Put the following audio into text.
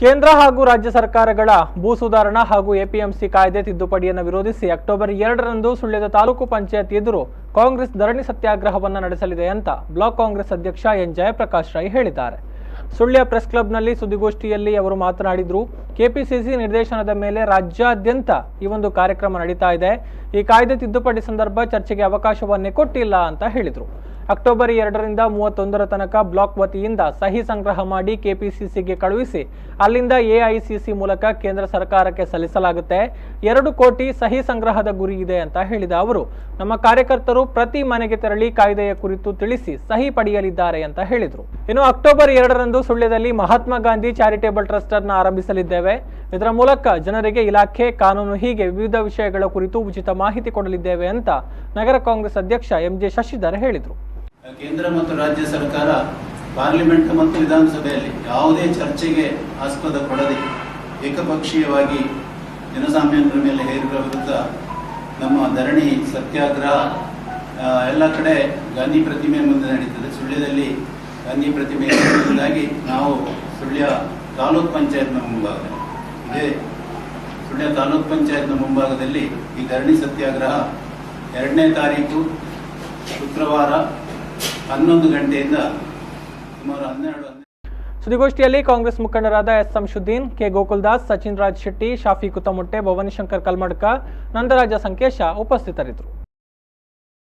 ಕೇಂದ್ರ ಹಾಗೂ ರಾಜ್ಯ ಸರ್ಕಾರಗಳ ಭೂ ಸುಧಾರಣಾ ಹಾಗೂ ಎಪಿಎಂಸಿ ಕಾಯ್ದೆ ತಿದ್ದುಪಡಿಯನ್ನು ವಿರೋಧಿಸಿ ಅಕ್ಟೋಬರ್ 2ರಂದು ಸುಳ್ಯದ ತಾಲೂಕು ಪಂಚಾಯತ್ ಎದುರು ಕಾಂಗ್ರೆಸ್ ಧರಣಿ ಸತ್ಯಾಗ್ರಹವನ್ನು ನಡೆಸಲಿದೆ ಅಂತ ಬ್ಲಾಕ್ ಕಾಂಗ್ರೆಸ್ ಅಧ್ಯಕ್ಷ ಎನ್ ಜಯಪ್ರಕಾಶ್ ರೈ ಹೇಳಿದ್ದಾರೆ. ಸುಳ್ಯ ಪ್ರೆಸ್ ಕ್ಲಬ್ನಲ್ಲಿ ಸುದ್ದಿಗೋಷ್ಠಿಯಲ್ಲಿ ಅವರು ಮಾತನಾಡಿದರು. ಕೆಪಿಸಿಸಿ ನಿರ್ದೇಶನದ ಮೇಲೆ ರಾಜ್ಯಾದ್ಯಂತ ಈ ಒಂದು ಕಾರ್ಯಕ್ರಮ ನಡೀತಾ ಇದೆ. ಈ ಕಾಯ್ದೆ ತಿದ್ದುಪಡಿ ಸಂದರ್ಭ ಚರ್ಚೆಗೆ ಅವಕಾಶವನ್ನೇ ಕೊಟ್ಟಿಲ್ಲ ಅಂತ ಹೇಳಿದರು. ಅಕ್ಟೋಬರ್ 2ರಿಂದ 31ರ ತನಕ ಬ್ಲಾಕ್ ವತಿಯಿಂದ ಸಹಿ ಸಂಗ್ರಹ ಮಾಡಿ ಕೆಪಿಸಿಸಿಗೆ ಕಳುಹಿಸಿ ಅಲ್ಲಿಂದ ಎಐಸಿಸಿ ಮೂಲಕ ಕೇಂದ್ರ ಸರ್ಕಾರಕ್ಕೆ ಸಲ್ಲಿಸಲಾಗುತ್ತೆ. 2 ಕೋಟಿ ಸಹಿ ಸಂಗ್ರಹದ ಗುರಿ ಇದೆ ಅಂತ ಹೇಳಿದ ಅವರು, ನಮ್ಮ ಕಾರ್ಯಕರ್ತರು ಪ್ರತಿ ಮನೆಗೆ ತೆರಳಿ ಕಾಯ್ದೆಯ ಕುರಿತು ತಿಳಿಸಿ ಸಹಿ ಪಡೆಯಲಿದ್ದಾರೆ ಅಂತ ಹೇಳಿದರು. ಇನ್ನು ಅಕ್ಟೋಬರ್ 2ರಂದು ಸುಳ್ಯದಲ್ಲಿ ಮಹಾತ್ಮ ಗಾಂಧಿ ಚಾರಿಟೇಬಲ್ ಟ್ರಸ್ಟ್ ಅನ್ನು ಆರಂಭಿಸಲಿದ್ದೇವೆ. ಇದರ ಮೂಲಕ ಜನರಿಗೆ ಇಲಾಖೆ, ಕಾನೂನು ಹೀಗೆ ವಿವಿಧ ವಿಷಯಗಳ ಕುರಿತು ಉಚಿತ ಮಾಹಿತಿ ಕೊಡಲಿದ್ದೇವೆ ಅಂತ ನಗರ ಕಾಂಗ್ರೆಸ್ ಅಧ್ಯಕ್ಷ ಎಂಜೆ ಶಶಿಧರ್ ಹೇಳಿದರು. ಕೇಂದ್ರ ಮತ್ತು ರಾಜ್ಯ ಸರ್ಕಾರ ಪಾರ್ಲಿಮೆಂಟ್ ಮತ್ತು ವಿಧಾನಸಭೆಯಲ್ಲಿ ಯಾವುದೇ ಚರ್ಚೆಗೆ ಆಸ್ಪದ ಕೊಡದೆ ಏಕಪಕ್ಷೀಯವಾಗಿ ಜನಸಾಮಾನ್ಯರ ಮೇಲೆ ಹೇರಿರುವ ವಿರುದ್ಧ ನಮ್ಮ ಧರಣಿ ಸತ್ಯಾಗ್ರಹ ಎಲ್ಲ ಕಡೆ ಗಾಂಧಿ ಪ್ರತಿಮೆ ಮುಂದೆ ನಡೀತದೆ. ಸುಳ್ಯದಲ್ಲಿ ಗಾಂಧಿ ಪ್ರತಿಮೆ ಇರುವುದಾಗಿ ನಾವು ಸುಳ್ಯ ತಾಲೂಕ್ ಪಂಚಾಯತ್ನ ಮುಂಭಾಗದಲ್ಲಿ ಸುಳ್ಯ ತಾಲೂಕ್ ಪಂಚಾಯತ್ನ ಮುಂಭಾಗದಲ್ಲಿ ಈ ಧರಣಿ ಸತ್ಯಾಗ್ರಹ 2ನೇ ತಾರೀಕು ಶುಕ್ರವಾರ 11 ಗಂಟೆಯಿಂದ ಸುಮಾರು 12. ಸುದ್ದಿಗೋಷ್ಠಿಯಲ್ಲಿ ಕಾಂಗ್ರೆಸ್ ಮುಖಂಡರಾದ ಎಸ್ ಶಂಶುದ್ದೀನ್, ಕೆ ಗೋಕುಲ್ದಾಸ್, ಸಚಿನ್ ರಾಜ್ ಶೆಟ್ಟಿ, ಶಾಫಿ ಕುತಮುಟ್ಟೆ, ಭವಾನಿಶಂಕರ್ ಕಲ್ಮಡ್ಕ, ನಂದರಾಜ ಸಂಕೇಶ ಉಪಸ್ಥಿತರಿದ್ದರು.